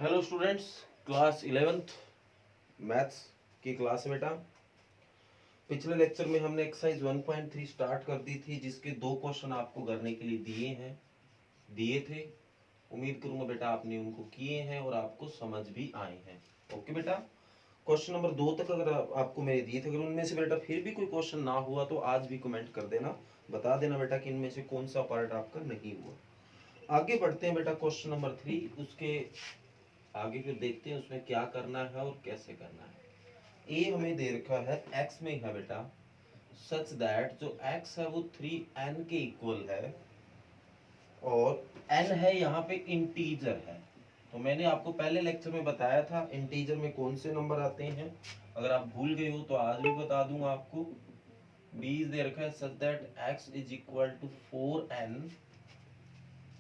Hello students, class 11th maths की class है बेटा। पिछले लेक्चर में हमने एक्सरसाइज 1.3 स्टार्ट कर दी थी, जिसके दो क्वेश्चन आपको करने के लिए दिए थे। उम्मीद करूंगा बेटा आपने उनको किए हैं और आपको समझ भी आए हैं। ओके बेटा, क्वेश्चन नंबर 2 तक अगर आपको मेरे दिए थे, अगर उनमें से बेटा फिर भी कोई क्वेश्चन ना हुआ तो आज भी कमेंट कर देना, बता देना बेटा कि इनमें से कौन सा पार्ट आपका नहीं हुआ। आगे बढ़ते हैं बेटा, क्वेश्चन नंबर 3 उसके आगे फिर देखते हैं उसमें क्या करना है और कैसे करना है। ए हमें दे रखा है, एक्स में है बेटा, सच दैट जो एक्स है वो 3n के इक्वल है और n है यहाँ पे इंटीजर है। तो मैंने आपको पहले लेक्चर में बताया था इंटीजर में कौन से नंबर आते हैं। अगर आप भूल गए हो तो आज भी बता दूंगा आपको। b दे रखा है such that x is equal to 4n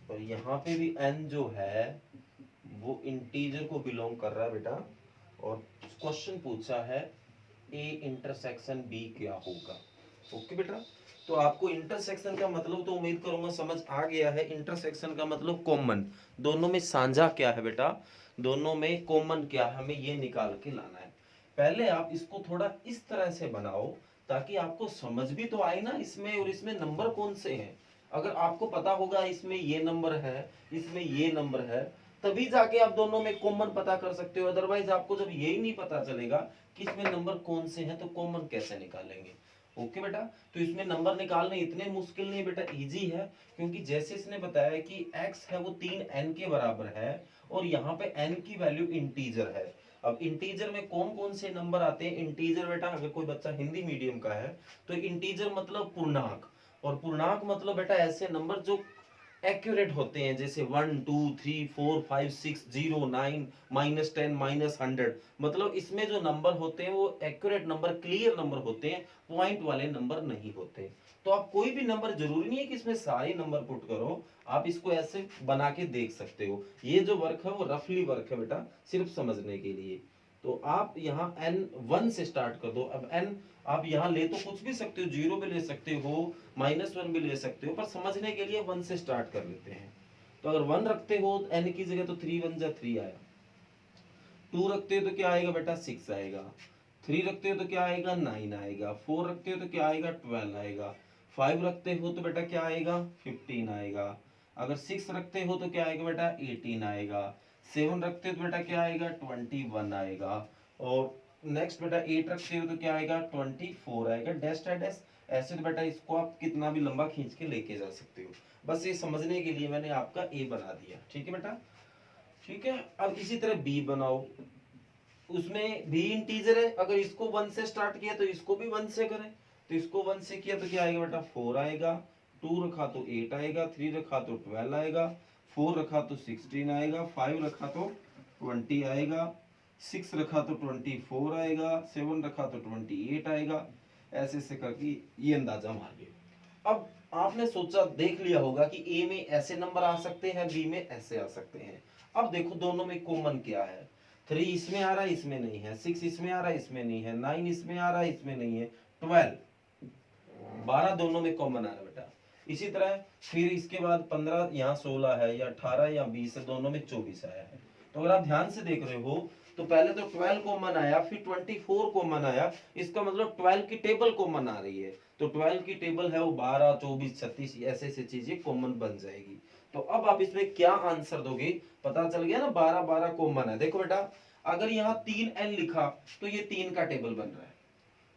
और यहाँ पे भी n जो है वो इंटीजर को बिलोंग कर रहा है बेटा। और क्वेश्चन पूछा है ए इंटरसेक्शन बी क्या होगा। ओके बेटा, तो आपको इंटरसेक्शन का मतलब तो उम्मीद करूंगा समझ आ गया है। इंटरसेक्शन का मतलब कॉमन, दोनों में साझा क्या है बेटा, दोनों में कॉमन क्या है, हमें ये निकाल के लाना है। पहले आप इसको थोड़ा इस तरह से बनाओ ताकि आपको समझ भी तो आए ना इसमें और इसमें नंबर कौन से हैं। अगर आपको पता होगा इसमें ये नंबर है, इसमें ये नंबर है, तभी जाके आप दोनों में कॉमन पता कर सकते हो। अदरवाइज आपको जब यही नहीं पता चलेगा कि इसमें नंबर कौन से हैं तो कॉमन कैसे निकालेंगे। ओके बेटा, तो इसमें नंबर निकालने इतने मुश्किल नहीं बेटा, इजी है। क्योंकि जैसे इसने बताया कि x है वो 3n के बराबर है और यहाँ पे n की वैल्यू इंटीजर है। अब इंटीजर में कौन कौन से नंबर आते हैं। इंटीजर बेटा, अगर कोई बच्चा हिंदी मीडियम का है तो इंटीजर मतलब पूर्णांक, और पूर्णांक मतलब बेटा ऐसे नंबर जो एक्यूरेट होते हैं, जैसे 1 2 3 4 5 6 0 9 -10 -100। मतलब इसमें जो नंबर होते हैं वो एक्यूरेट नंबर, क्लियर नंबर होते हैं, पॉइंट वाले नंबर नहीं होते। तो आप कोई भी नंबर, जरूरी नहीं है कि इसमें सारे नंबर पुट करो, आप इसको ऐसे बना के देख सकते हो। ये जो वर्क है वो रफली वर्क है बेटा, सिर्फ समझने के लिए। तो आप यहाँ n1 से स्टार्ट कर दो। अब n आप यहाँ ले तो कुछ भी सकते हो, 0 भी ले सकते हो, -1 भी ले सकते हो, पर समझने के लिए 1 से स्टार्ट कर लेते हैं। तो अगर 1 रखते हो n की जगह तो 3 1 जा 3 आया। 2 रखते हो तो क्या आएगा बेटा 6 आएगा। 3 रखते हो तो क्या आएगा 9 आएगा। 4 रखते हो तो क्या आएगा 12 आएगा। 5 रखते हो तो बेटा क्या आएगा 15 आएगा। अगर 6 रखते हो तो क्या आएगा बेटा 18 आएगा। 7 रखते हो तो बेटा क्या आएगा 21 आएगा। और नेक्स्ट बेटा 8 रखते हो तो क्या आएगा 24 आएगा। डैश है डैश। ऐसे तो बेटा इसको आप कितना भी लंबा खींच के लेके जा सकते हो। बस ये समझने के लिए मैंने आपका ए बना दिया, ठीक है बेटा। ठीक है, अब इसी तरह बी बनाओ। उसमें भी इंटीजर है, अगर इसको 1 से स्टार्ट किया तो इसको भी 1 से करें। तो इसको 1 से किया तो क्या आएगा बेटा 4 आएगा। 2 रखा तो 8 आएगा। 3 रखा तो 12 आएगा। 4 रखा तो 16 आएगा। 5 रखा तो 20 आएगा। 6 रखा तो 24 आएगा। 7 रखा तो 28 आएगा। ऐसे ऐसे करके ये अंदाजा मार लिया। अब आपने सोचा, देख लिया होगा कि ए में ऐसे नंबर आ सकते हैं, बी में ऐसे आ सकते हैं। अब देखो दोनों में कॉमन क्या है। 3 इसमें आ रहा है, इसमें नहीं है। 6 इसमें आ रहा है, इसमें नहीं है। 9 इसमें आ रहा है, इसमें नहीं है। 12 दोनों में कॉमन आ रहा है बेटा। इसी तरह फिर इसके बाद 15 यहाँ 16 है, या 18 या 20 है, दोनों में 24 आया है। तो अगर आप ध्यान से देख रहे हो तो पहले तो 12 कॉमन आया, फिर 24 कॉमन आया। इसका मतलब 12 की टेबल कॉमन आ रही है। तो 12 की टेबल है वो 12 24 36 ऐसे ऐसे चीजें कॉमन बन जाएगी। तो अब आप इसमें क्या आंसर दोगे, पता चल गया ना। 12 12 कॉमन है। देखो बेटा, अगर यहाँ 3n लिखा तो ये 3 का टेबल बन रहा है,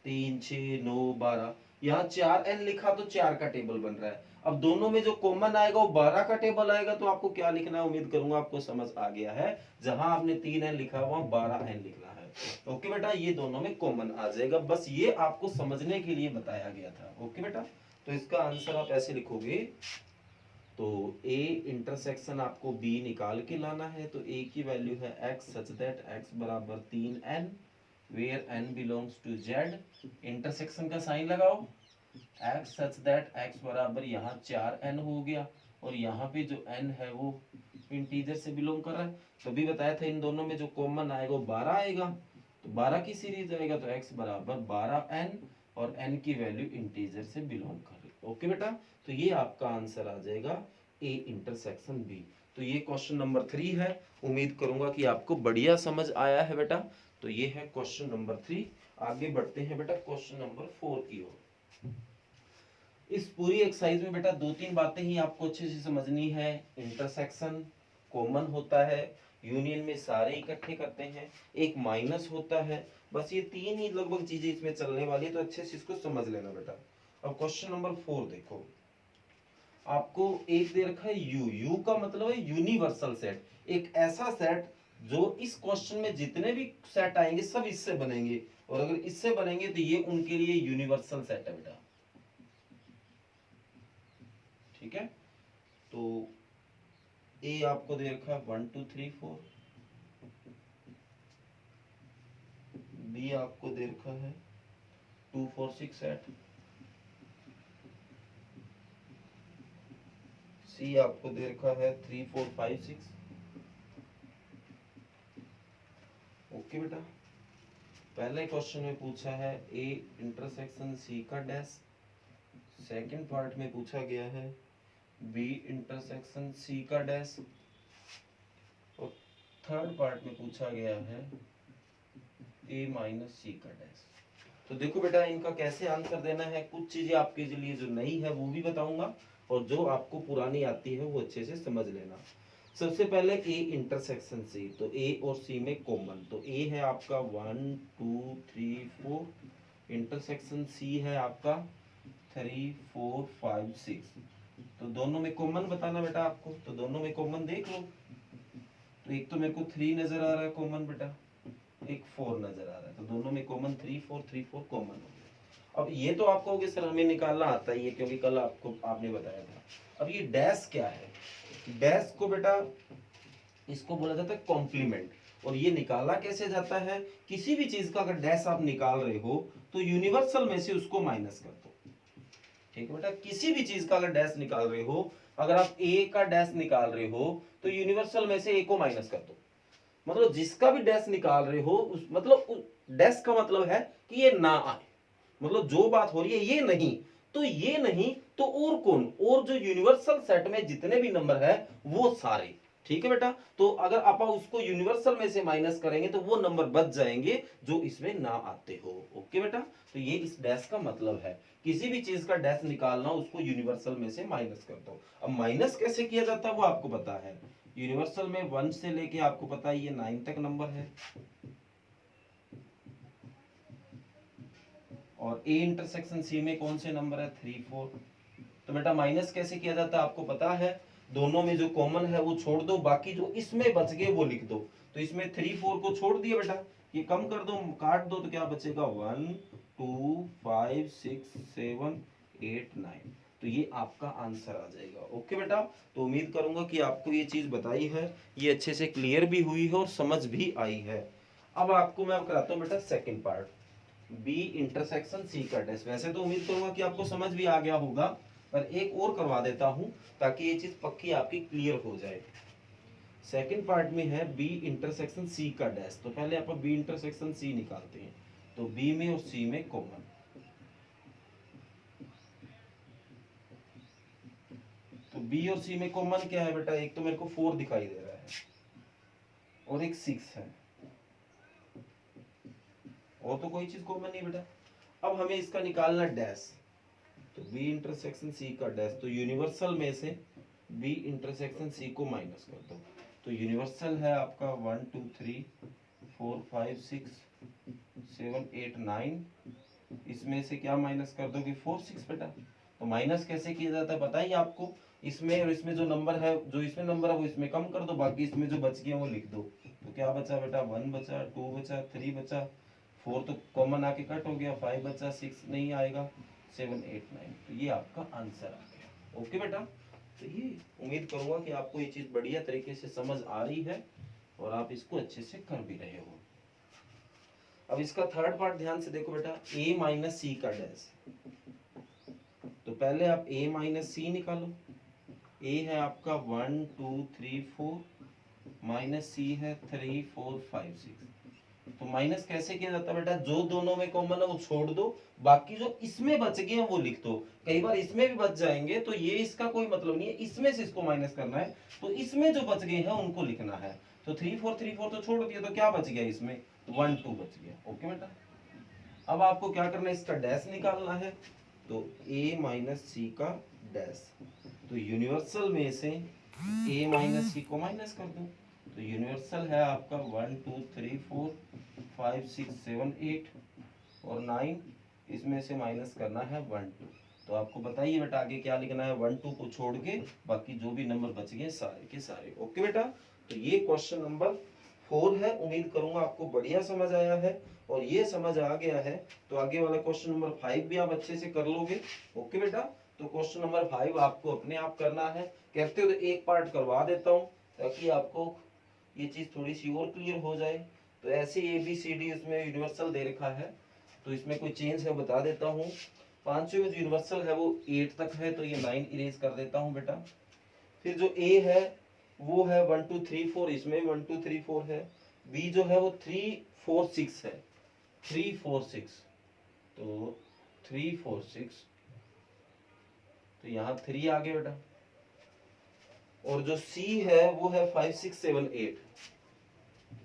3 6 9 12। यहाँ 4n लिखा तो 4 का टेबल बन रहा है। अब दोनों में जो कॉमन आएगा वो 12 का टेबल आएगा। तो आपको क्या लिखना है, उम्मीद करूंगा आपको समझ आ गया है। जहां आपने 3n लिखा है वहां 12n लिखना है। ओके बेटा, ये दोनों में कॉमन आ जाएगा। बस ये आपको समझने के लिए बताया गया था। ओके बेटा, तो इसका आंसर आप ऐसे लिखोगे। तो a इंटरसेक्शन आपको b निकाल के लाना है। तो a की वैल्यू है x सच दैट x बराबर 3n where n belongs to z। Intersection का साइन लगाओ। x सच दैट x बराबर यहाँ 4n हो गया और यहाँ पे जो n है वो इंटीजर से बिलोंग कर रहा है। तभी बताया था इन दोनों में जो कॉमन आएगा वो 12 आएगा। तो 12 की सीरीज आएगा तो x बराबर 12n और n की वैल्यू इंटीजर से बिलोंग कर रही है। ओके बेटा, तो ये आपका आंसर आ जाएगा ए इंटरसेक्शन बी। तो ये क्वेश्चन नंबर 3 है। उम्मीद करूंगा कि आपको बढ़िया समझ आया है बेटा। तो ये है क्वेश्चन नंबर 3। आगे बढ़ते हैं बेटा क्वेश्चन नंबर 4 की ओर। इस पूरी एक्सरसाइज में बेटा 2-3 बातें ही आपको अच्छे से समझनी है। इंटरसेक्शन कॉमन होता है, यूनियन में सारे इकट्ठे करते हैं, एक माइनस होता है, बस ये 3 ही लगभग चीजें इसमें चलने वाली है। तो अच्छे से इसको समझ लेना बेटा। अब क्वेश्चन नंबर 4 देखो, आपको एक दे रखा है यू। यू का मतलब है यूनिवर्सल सेट, एक ऐसा सेट जो इस क्वेश्चन में जितने भी सेट आएंगे सब इससे बनेंगे, और अगर इससे बनेंगे तो ये उनके लिए यूनिवर्सल सेट है बेटा। ठीक है, तो ए आपको दे रखा है 1 2 3 4, बी आपको दे रखा है 2 4 6 8, सी आपको दे रखा है 3 4 5 6। ओके बेटा, पहले क्वेश्चन में पूछा है ए इंटरसेक्शन सी का डैश, सेकंड पार्ट में पूछा गया है बी इंटरसेक्शन सी का डैश, और थर्ड पार्ट में पूछा गया है ए माइनस सी का डैश। तो देखो बेटा, इनका कैसे आंसर देना है, कुछ चीजें आपके लिए जो नई है वो भी बताऊंगा, और जो आपको पुरानी आती है वो अच्छे से समझ लेना। सबसे पहले ए इंटरसेक्शन सी, तो ए और सी में कॉमन, तो ए है आपका 1 2 3 4, इंटरसेक्शन सी है आपका 3 4 5 6। तो दोनों में कॉमन बताना बेटा आपको, तो दोनों में कॉमन देख लो। तो एक तो मेरे को 3 नजर आ रहा है कॉमन बेटा, एक 4 नजर आ रहा है, तो दोनों में कॉमन 3 4 कॉमन हो गया। अब ये तो आपको होगे सर हमें निकालना आता ही है, क्योंकि कल आपने बताया था। अब ये डैश क्या है, डैश को बेटा इसको बोला जाता है कॉम्प्लीमेंट, और ये निकाला कैसे जाता है, किसी भी चीज का अगर डैश आप निकाल रहे हो तो यूनिवर्सल में से उसको माइनस कर दो। ठीक है बेटा, किसी भी चीज का अगर डैश निकाल रहे हो, अगर आप ए का डैश निकाल रहे हो तो यूनिवर्सल में से ए को माइनस कर दो। मतलब जिसका भी डैश निकाल रहे हो उस मतलब डैश का मतलब है कि ये ना आए, मतलब जो बात हो रही है ये नहीं, तो ये नहीं तो और कौन, और जो यूनिवर्सल सेट में जितने भी नंबर है वो सारे। ठीक है बेटा, तो अगर आप उसको यूनिवर्सल में से माइनस करेंगे तो वो नंबर बच जाएंगे जो इसमें ना आते हो। ओके बेटा, तो ये इस डैश का मतलब है, किसी भी चीज का डैश निकालना उसको यूनिवर्सल में से माइनस कर दो। अब माइनस कैसे किया जाता है वो आपको पता है, यूनिवर्सल में 1 से लेके आपको पता है ये 9 तक नंबर है, और ए इंटरसेक्शन सी में कौन से नंबर है 3 4। तो बेटा माइनस कैसे किया जाता है आपको पता है, दोनों में जो कॉमन है वो छोड़ दो, बाकी जो इसमें बच गए वो लिख दो। तो इसमें 3 4 को छोड़ दिया बेटा, ये कम कर दो काट दो, तो क्या बचेगा 1 2 5 6 7 8 9। तो ये आपका आंसर आ जाएगा। ओके बेटा, तो उम्मीद करूंगा कि आपको ये चीज बताई है ये अच्छे से क्लियर भी हुई है और समझ भी आई है। अब आपको मैं कराता हूँ बेटा second part, B intersection C का टेस्ट। वैसे तो उम्मीद करूंगा कि आपको समझ भी आ गया होगा, पर एक और करवा देता हूं ताकि ये चीज पक्की आपकी क्लियर हो जाए। सेकंड पार्ट में है बी इंटरसेक्शन सी का डैश, तो पहले आप बी इंटरसेक्शन सी निकालते हैं। तो बी में और सी में कॉमन, तो बी और सी में कॉमन क्या है बेटा, एक तो मेरे को 4 दिखाई दे रहा है और एक 6 है, और तो कोई चीज कॉमन नहीं बेटा। अब हमें इसका निकालना डैश, तो बी इंटरसेक्शन सी का डैश, तो यूनिवर्सल में से बी इंटरसेक्शन सी को माइनस कर दो। तो यूनिवर्सल है आपका 1 2 3 4 5 6 7 8 9, इसमें से क्या माइनस कर दोगे 4 6 बेटा। तो माइनस कैसे किया जाता है बताइए आपको, इसमें और इसमें जो नंबर है, जो इसमें नंबर है वो इसमें कम कर दो, बाकी इसमें जो बच गया वो लिख दो। तो क्या बचा बेटा 1 बचा, 2 बचा, 3 बचा, 4 तो कॉमन आके कट हो गया, 5 बचा, 6 नहीं आएगा, 7 8 9। तो ये आपका आंसर आ गया। ओके बेटा, तो ये उम्मीद करूंगा कि आपको ये चीज बढ़िया तरीके से समझ आ रही है और आप इसको अच्छे से कर भी रहे हो। अब इसका थर्ड पार्ट ध्यान से देखो बेटा, a माइनस सी का डैश। तो पहले आप a माइनस सी निकालो, a है आपका 1 2 3 4, माइनस सी है 3 4 5 6। तो माइनस कैसे किया जाता है बेटा, जो दोनों में कॉमन है वो छोड़ दो, बाकी जो इसमें बच गए हैं वो लिख दो। कई बार इसमें भी बच जाएंगे तो ये इसका कोई मतलब नहीं है, इसमें से इसको माइनस करना है, तो इसमें जो बच गए हैं उनको लिखना है। तो 3 4 3 4 तो छोड़ दिया, तो क्या बच गया इसमें, 1 2 बच गया। ओके बेटा, अब आपको क्या करना है, इसका डैश निकालना है, तो a माइनस सी का डैश, तो यूनिवर्सल में से a माइनस सी को माइनस कर दो, तो यूनिवर्सल है आपका 1 2 3 4 5 6 7 8 और 9, इसमें से माइनस करना है 1 2। तो आपको बताइए बेटा आगे क्या लिखना है, 1 2 को छोड़ के बाकी जो भी नंबर बच गए सारे के सारे। ओके बेटा, तो ये क्वेश्चन नंबर 4 है। उम्मीद करूंगा आपको बढ़िया समझ आया है, और ये समझ आ गया है तो आगे वाला क्वेश्चन नंबर 5 भी आप अच्छे से कर लोगे। ओके बेटा, तो क्वेश्चन नंबर 5 आपको अपने आप करना है। कहते हो तो एक पार्ट करवा देता हूँ ताकि आपको ये चीज थोड़ी सी और क्लियर हो जाए। तो ऐसे ABCD इसमें यूनिवर्सल दे रखा है, तो इसमें कोई चेंज है बता देता हूँ। पांचवें में जो यूनिवर्सल है वो 8 तक है, तो ये 9 इरेज कर देता हूँ बेटा। फिर जो A है वो है 1 2 3 4, इसमें 1 2 3 4 है। B जो है वो 3 4 6 है, 3 4 6, तो 3 4 6, तो यहाँ 3 आ गया बेटा। और जो C है वो है 5 6 7 8,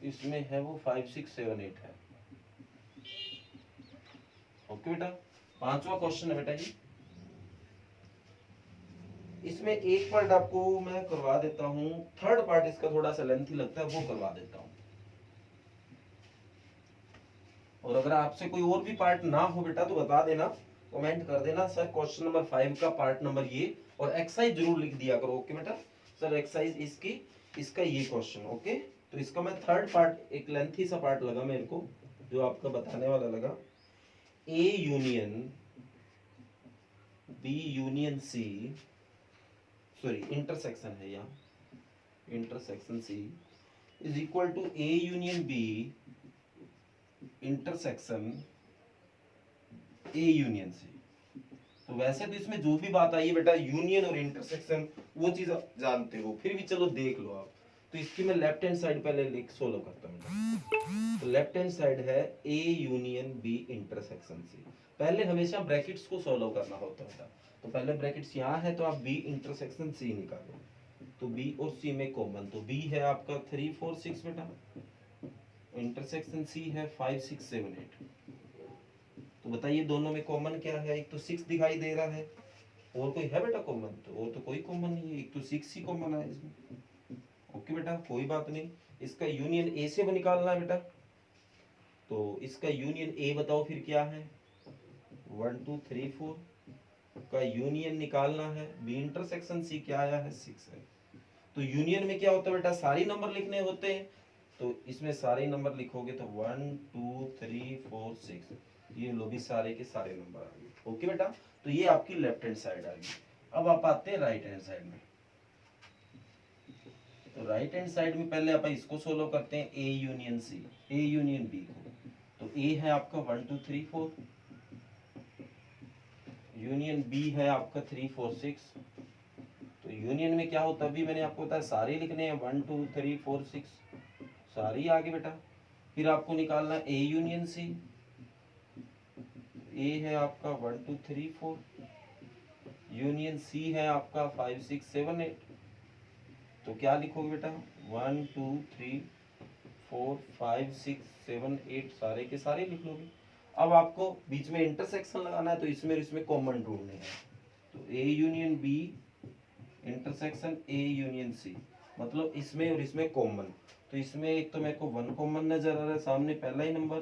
इसमें है वो 5 6 7 8 है। ओके बेटा, पांचवा क्वेश्चन है बेटा जी। इसमें एक पार्ट आपको मैं करवा देता हूँ, थर्ड पार्ट इसका थोड़ा सा लेंथी लगता है, वो करवा देता हूँ। और अगर आपसे कोई और भी पार्ट ना हो बेटा तो बता देना, कमेंट कर देना सर क्वेश्चन नंबर 5 का पार्ट नंबर ये, और एक्सरसाइज जरूर लिख दिया करो। ओके बेटा, सर एक्सरसाइज इसकी इसका ये क्वेश्चन। ओके, तो इसका मैं थर्ड पार्ट, एक लेंथी सा पार्ट लगा मेरे को जो आपका बताने वाला लगा, A union B union C, sorry intersection है यहाँ, intersection C is equal to A union B intersection A union C। तो वैसे तो इसमें जो भी बात आई है बेटा, यूनियन और इंटरसेक्शन वो चीज आप जानते हो, फिर भी चलो देख लो आप। तो इसकी मैं लेफ्ट हैंड साइड पहले लिख सोल्व करता हूँ। तो लेफ्ट हैंड साइड है A union B intersection C। पहले हमेशा ब्रैकेट्स को सोल्व करना होता है, तो पहले ब्रैकेट्स यहाँ है तो आप B इंटरसेक्शन C निकालो, तो B और C में कॉमन, तो B है आपका 3 4 6 बेटा, इंटरसेक्शन C है 5 6 7 8। तो बताइए दोनों में कॉमन क्या है, एक तो 6 दिखाई दे रहा है, और कोई है बेटा कॉमन, तो और तो कोई कॉमन नहीं है, एक तो 6 ही कॉमन है इसमें। ओके बेटा, कोई बात नहीं, इसका यूनियन A से भी निकालना है बेटा, तो इसका यूनियन A बताओ फिर क्या है, 1 2 3 4 का यूनियन निकालना है। B इंटरसेक्शन C क्या आया है, 6 है। तो यूनियन में क्या होता है बेटा, सारे नंबर लिखने होते हैं, तो इसमें सारे नंबर लिखोगे तो 1 2 3 4 6, ये लो भी सारे के सारे नंबर आ गए। ओके बेटा, तो ये आपकी लेफ्ट हैंड साइड आ गई। अब आप आते हैं राइट हैंड साइड में। तो राइट हैंड साइड में पहले आप इसको सोल्व करते हैं, A union C, A union B को। तो A है आपका 1 2 3 4, यूनियन B है आपका 3 4 6। तो यूनियन में क्या होता है, अभी मैंने आपको बताया सारे लिखने हैं, 1 2 3 4 6 सारी आ गए बेटा। फिर आपको निकालना है A यूनियन C। A है आपका 1 2 3 4, यूनियन C है आपका 5 6 7 8। तो क्या लिखोगे बेटा, 1 2 3 4 5 6 7 8 सारे के सारे लिख लोगे। अब आपको बीच में इंटरसेक्शन लगाना है, तो इसमें इसमें कॉमन ढूंढने हैं, तो A union B intersection A union C, मतलब इसमें और इसमें कॉमन। तो इसमें एक तो मेरे को 1 कॉमन नजर आ रहा है सामने पहला ही नंबर,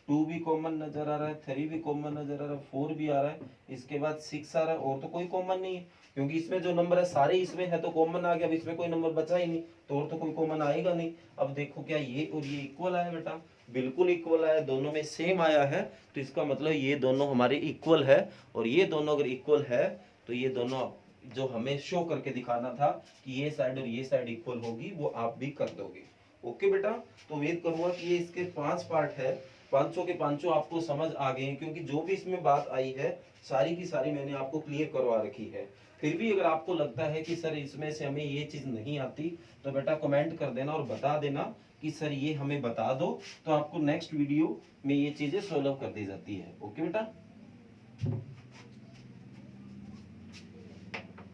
2 भी कॉमन नजर आ रहा है, 3 भी कॉमन नजर आ रहा है, 4 भी आ रहा है, इसके बाद 6 आ रहा है, और तो कोई कॉमन नहीं है, क्योंकि इसमें जो नंबर है सारे इसमें है तो कॉमन आ गया। अब इसमें कोई नंबर बचा ही नहीं, तो और तो कोई कॉमन आएगा नहीं। अब देखो क्या ये और ये इक्वल आया बेटा, बिल्कुल इक्वल आया, दोनों में सेम आया है, तो इसका मतलब ये दोनों हमारे इक्वल है। और ये दोनों अगर इक्वल है तो ये दोनों जो हमें शो करके दिखाना था कि ये साइड और ये साइड इक्वल होगी, वो आप भी कर दोगे। ओके बेटा, तो उम्मीद करूंगा कि ये इसके 5 पार्ट है, 500 के 500 आपको समझ आ गए हैं, क्योंकि जो भी इसमें बात आई है सारी की सारी मैंने आपको क्लियर करवा रखी है। फिर भी अगर आपको लगता है कि सर इसमें से हमें ये चीज नहीं आती, तो बेटा कमेंट कर देना और बता देना कि सर ये हमें बता दो, तो आपको नेक्स्ट वीडियो में ये चीजें सोल्व कर दी जाती है। ओके बेटा।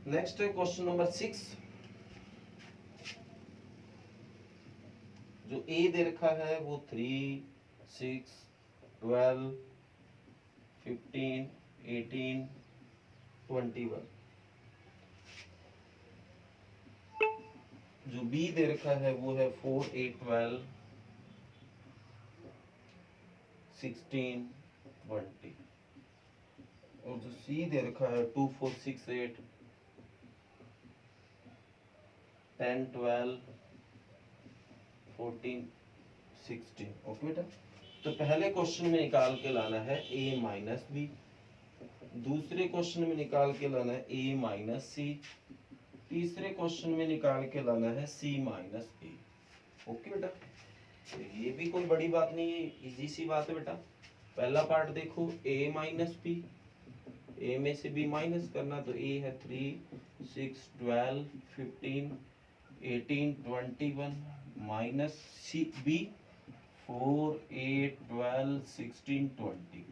नेक्स्ट है क्वेश्चन नंबर 6। जो ए दे रखा है वो 3, 6, 12, 15, 18, 21। जो बी दे रखा है वो है 4, 8, 12, 16, 20। और जो सी दे रखा है 2, 4, 6, 8, 10, 12, 14, 16। ओके बेटा। तो पहले क्वेश्चन में निकाल के लाना है a माइनस बी, दूसरे क्वेश्चन में निकाल के लाना है a माइनस सी, तीसरे क्वेश्चन में निकाल के लाना है c माइनस ए। ओके बेटा। तो ये भी कोई बड़ी बात नहीं है, इजी सी बात है बेटा। पहला पार्ट देखो a माइनस बी, a में से b माइनस करना, तो a है 3, 6, 12, 15, 18, 21 माइनस सी बी 4, 8, 12, 16, 20।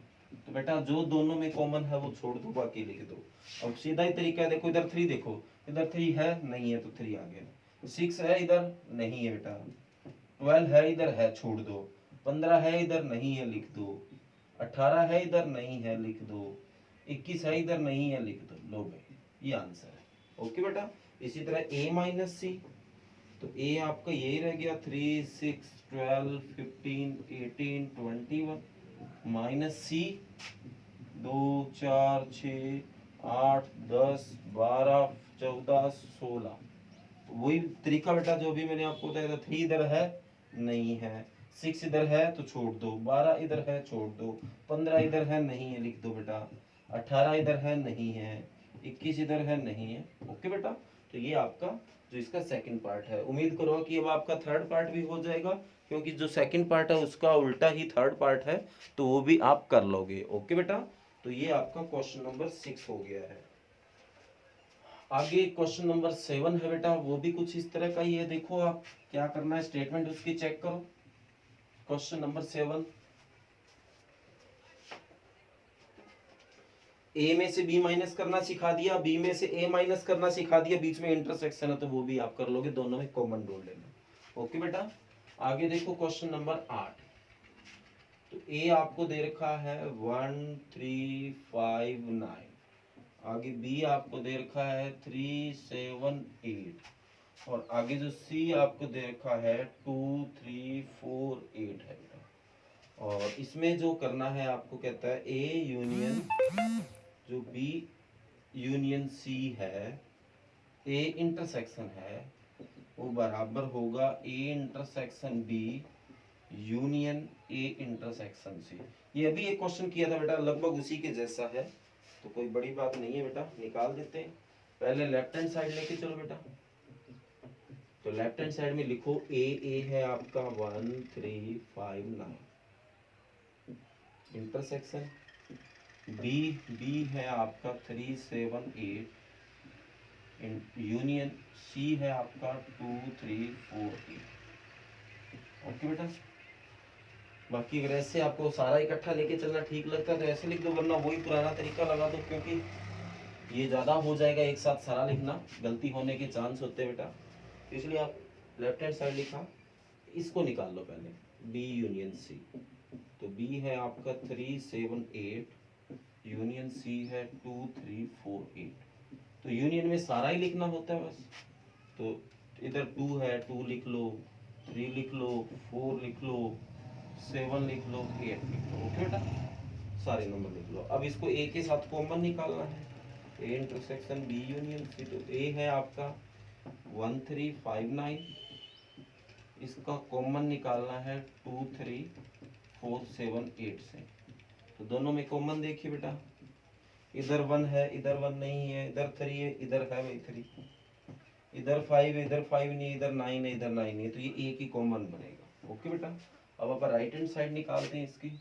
तो बेटा जो दोनों में कॉमन है वो छोड़ दो, बाकी लिख दो। अब सीधा ही तरीका है, देखो इधर 3, देखो इधर 3 है नहीं है तो 3 आ गया, 6 है इधर नहीं है बेटा, 12 है इधर है छोड़ दो, 15 है इधर नहीं है लिख दो, 18 है इधर नहीं है लिख दो, 21 है इधर नहीं है लिख दो। लो भाई ये आंसर है। ओके बेटा। इसी तरह a माइनस सी, तो a आपका यही रह गया 3, 6, 12, 15, 18, 21 माइनस सी 2, 4, 6, 8, 10, 12, 14, 16। वही तरीका बेटा जो भी मैंने आपको बताया था, 3 इधर है नहीं है, 6 इधर है तो छोड़ दो, 12 इधर है छोड़ दो, 15 इधर है नहीं है लिख दो बेटा, 18 इधर है नहीं है, 21 इधर है नहीं है। ओके बेटा। तो ये आपका जो इसका सेकंड पार्ट है। उम्मीद करो कि अब आपका थर्ड पार्ट भी हो जाएगा, क्योंकि जो सेकंड पार्ट है उसका उल्टा ही थर्ड पार्ट है, तो वो भी आप कर लोगे। ओके बेटा। तो ये आपका क्वेश्चन नंबर 6 हो गया है। आगे क्वेश्चन नंबर 7 है बेटा, वो भी कुछ इस तरह का ही है। देखो आप क्या करना है, स्टेटमेंट उसकी चेक करो। क्वेश्चन नंबर 7, ए में से बी माइनस करना सिखा दिया, बी में से ए माइनस करना सिखा दिया, बीच में इंटरसेक्शन है तो वो भी आप कर लोगे, दोनों में कॉमन ढूंढ लेना। ओके बेटा। आगे देखो क्वेश्चन नंबर 8। तो ए आपको दे रखा है 1, 3, 5, 9। आगे बी आपको दे रखा है 3, 7, 8। और आगे जो सी आपको दे रखा है 2, 3, 4, 8 है बेटा। और इसमें जो करना है आपको कहता है ए यूनियन जो बी यूनियन सी है, ए इंटरसेक्शन है, वो बराबर होगा A intersection B union A intersection C. ये अभी एक क्वेश्चन किया था बेटा, लगभग उसी के जैसा है, तो कोई बड़ी बात नहीं है बेटा, निकाल देते हैं। पहले लेफ्ट हैंड साइड लेके चलो बेटा। तो लेफ्ट हैंड साइड में लिखो ए है आपका 1, 3, 5, 9 इंटरसेक्शन, बी है आपका 3, 7, 8 यूनियन, सी है आपका 2, 3, 4, 8। ओके बेटा। बाकी अगर ऐसे आपको सारा इकट्ठा लेके चलना ठीक लगता है तो ऐसे लिख दो, वरना वही पुराना तरीका लगा दो, क्योंकि ये ज़्यादा हो जाएगा एक साथ सारा लिखना, गलती होने के चांस होते हैं बेटा, इसलिए आप लेफ्ट हैंड साइड लिखा। इसको निकाल लो पहले, बी यूनियन सी। तो बी है आपका 3, 7, 8 यूनियन सी है 2, 3, 4, 8। तो यूनियन में सारा ही लिखना होता है बस। तो इधर 2 है 2 लिख लो, 3 लिख लो, 4 लिख लो, 7 लिख लो, 8 लिख लो। ओके बेटा, सारे नंबर लिख लो। अब इसको ए के साथ कॉमन निकालना है, A intersection B union C. तो ए है आपका 1, 3, 5, 9, इसका कॉमन निकालना है 2, 3, 4, 7, 8 से। तो दोनों में कॉमन देखिए बेटा, इधर 1 है इधर 1 नहीं है, इधर 3 है इधर है भाई 3, इधर 5 है इधर 5 नहीं, इधर 9 है इधर 9 नहीं है, तो ये एक ही कॉमन बनेगा। ओके बेटा। अब अपन राइट हैंड साइड निकालते हैं इसकी।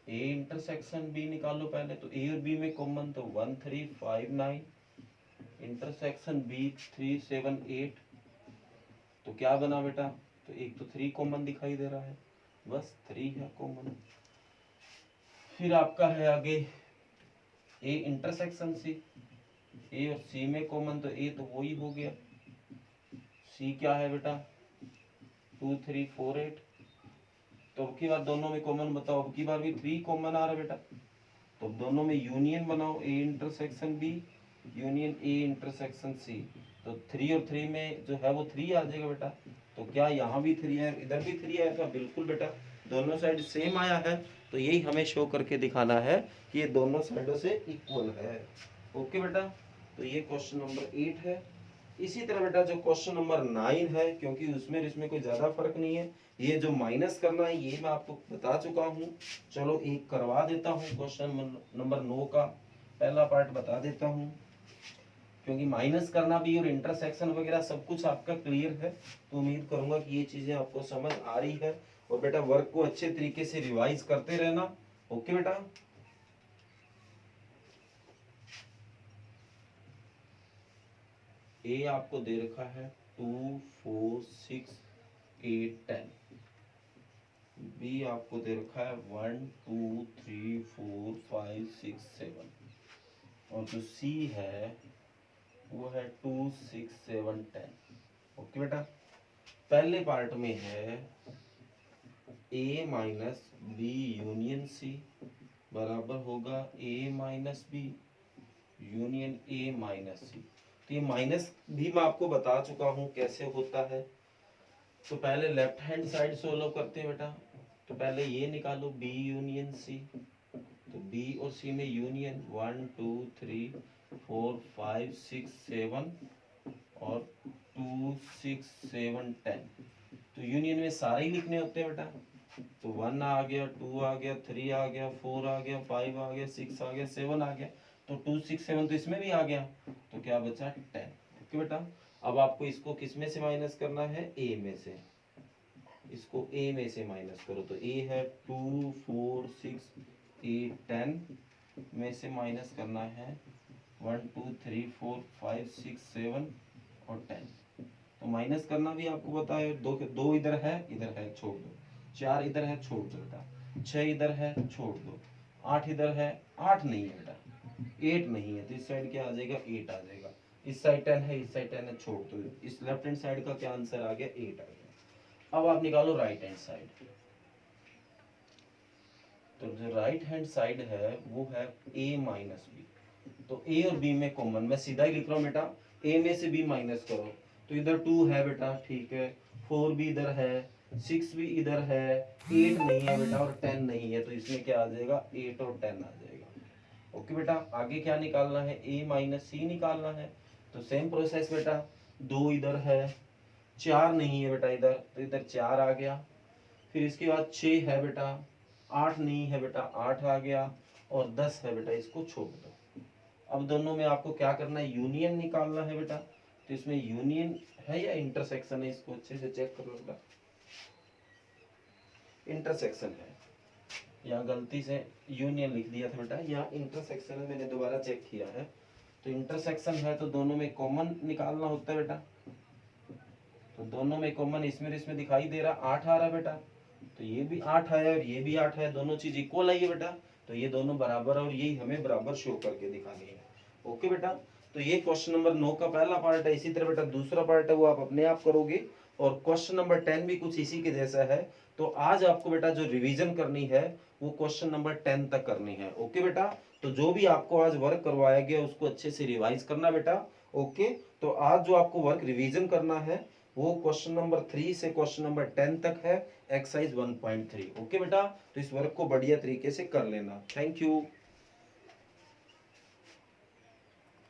ए इंटरसेक्शन बी निकाल लो पहले। तो ए और बी में कॉमन, तो 1, 3, 5, 9 इंटरसेक्शन बी 3 7 8, तो क्या बना बेटा, तो एक तो 3 कॉमन दिखाई दे रहा है, बस 3 है कॉमन। फिर आपका है आगे ए इंटरसेक्शन सी, ए और सी में कॉमन, तो ए तो वही हो गया, सी क्या है बेटा 2 3 4 8, तो अब की बार दोनों में कॉमन बताओ, अब की बार भी 3 कॉमन आ रहा है बेटा, तो अब दोनों में यूनियन बनाओ, A intersection B union A intersection C, तो 3 और 3 में जो है वो 3 आ जाएगा बेटा, तो क्या यहाँ भी 3 है इधर भी 3 आएगा, बिल्कुल बेटा दोनों साइड सेम आया है, तो यही हमें शो करके दिखाना है कि ये दोनों साइडों से इक्वल है। ओके बेटा, तो ये क्वेश्चन नंबर 8 है। इसी तरह बेटा जो क्वेश्चन नंबर 9 है, क्योंकि उसमें इसमें कोई ज्यादा फर्क नहीं है, ये जो माइनस करना है ये मैं आपको बता चुका हूँ, चलो एक करवा देता हूँ, क्वेश्चन नंबर 9 का पहला पार्ट बता देता हूँ, क्योंकि माइनस करना भी और इंटरसेक्शन वगैरह सब कुछ आपका क्लियर है, तो उम्मीद करूंगा कि ये चीजें आपको समझ आ रही है, और बेटा वर्क को अच्छे तरीके से रिवाइज करते रहना। ओके बेटा, ए आपको दे रखा है 2 4 6 8 10, बी आपको दे रखा है 1 2 3 4 5 6 7, और जो सी है वो है 2 6 7 10। ओके बेटा, पहले पार्ट में है a minus b union c बराबर होगा a minus b union a minus c, तो ये माइनस भी मैं आपको बता चुका हूँ कैसे होता है, तो पहले लेफ्ट हैंड साइड सोल्व करते हैं बेटा, तो पहले ये निकालो b यूनियन सी, तो b और c में यूनियन 1 2 3 4 5 6 7 और 2 6 7 10, तो यूनियन में सारे ही लिखने होते हैं बेटा, तो 1 आ गया 2 आ गया 3 आ गया 4 आ गया 5 आ गया 6 आ गया 7 आ गया, तो 2 6 7 तो इसमें भी आ गया, तो क्या बचा 10। ओके बेटा, अब आपको इसको किस में से माइनस करना है, a में से, इसको a में से माइनस करो, तो a है 2 4 6 8 10 में से माइनस करना है 1 2 3 4 5 6 7 और 10, तो माइनस करना भी आपको पता है, दो इधर है छोड़ दो, 4 इधर है छोड़ दो बेटा, 6 इधर है छोड़ दो, 8 इधर है, 8 नहीं है बेटा, 8 नहीं है, तो इस साइड क्या आ जाएगा 8 आ जाएगा, इस साइड 10 है इस साइड 10 है छोड़ दो, इस लेफ्ट हैंड साइड का क्या आंसर आ गया 8 आ गया। अब आप निकालो राइट हैंड साइड, तो जो राइट हैंड साइड है वो है a माइनस बी, तो a और b में कॉमन, मैं सीधा ही लिख रहा हूँ बेटा, a में से b माइनस करो, तो इधर 2 है बेटा, ठीक है, 4 भी इधर है, 6 भी इधर है, 8 नहीं है बेटा और 10 नहीं है, तो इसमें क्या आ जाएगा 8 और 10 आ जाएगा। ओके बेटा, आगे क्या निकालना है, a माइनस सी निकालना है, तो सेम प्रोसेस बेटा, 2 इधर है, 4 नहीं है बेटा इधर, तो इधर 4 आ गया, फिर इसके बाद 6 है बेटा, 8 नहीं है बेटा 8 आ गया, और 10 है बेटा, इसको छोड़ दो। अब दोनों में आपको क्या करना है, यूनियन निकालना है बेटा, तो इसमें यूनियन है या इंटरसेक्शन है, इसको अच्छे से चेक करो बेटा, इंटरसेक्शन है, यहाँ गलती से यूनियन लिख दिया था बेटा, यहाँ इंटरसेक्शन है, मैंने दोबारा चेक किया है, तो इंटरसेक्शन है तो दोनों में कॉमन निकालना होता है बेटा, तो दोनों में कॉमन इसमें दिखाई दे रहा 8 आ रहा है बेटा, तो ये भी 8 आया और ये भी 8 है, दोनों चीज इक्वल आई है बेटा, तो ये दोनों बराबर है और यही हमें बराबर शो करके दिखानी है। ओके बेटा, तो ये क्वेश्चन नंबर 9 का पहला पार्ट है, इसी तरह बेटा दूसरा पार्ट है वो आप अपने आप करोगे, और क्वेश्चन नंबर 10 भी कुछ इसी के जैसा है, तो आज आपको बेटा जो रिवीजन करनी है वो क्वेश्चन नंबर 10 तक करनी है। ओके बेटा, तो जो भी आपको आज वर्क करवाया गया उसको अच्छे से रिवाइज करना बेटा। ओके, तो आज जो आपको वर्क रिवीजन करना है वो क्वेश्चन नंबर 3 से क्वेश्चन नंबर 10 तक है, एक्सरसाइज 1.3। ओके बेटा, तो इस वर्क को बढ़िया तरीके से कर लेना। Thank you.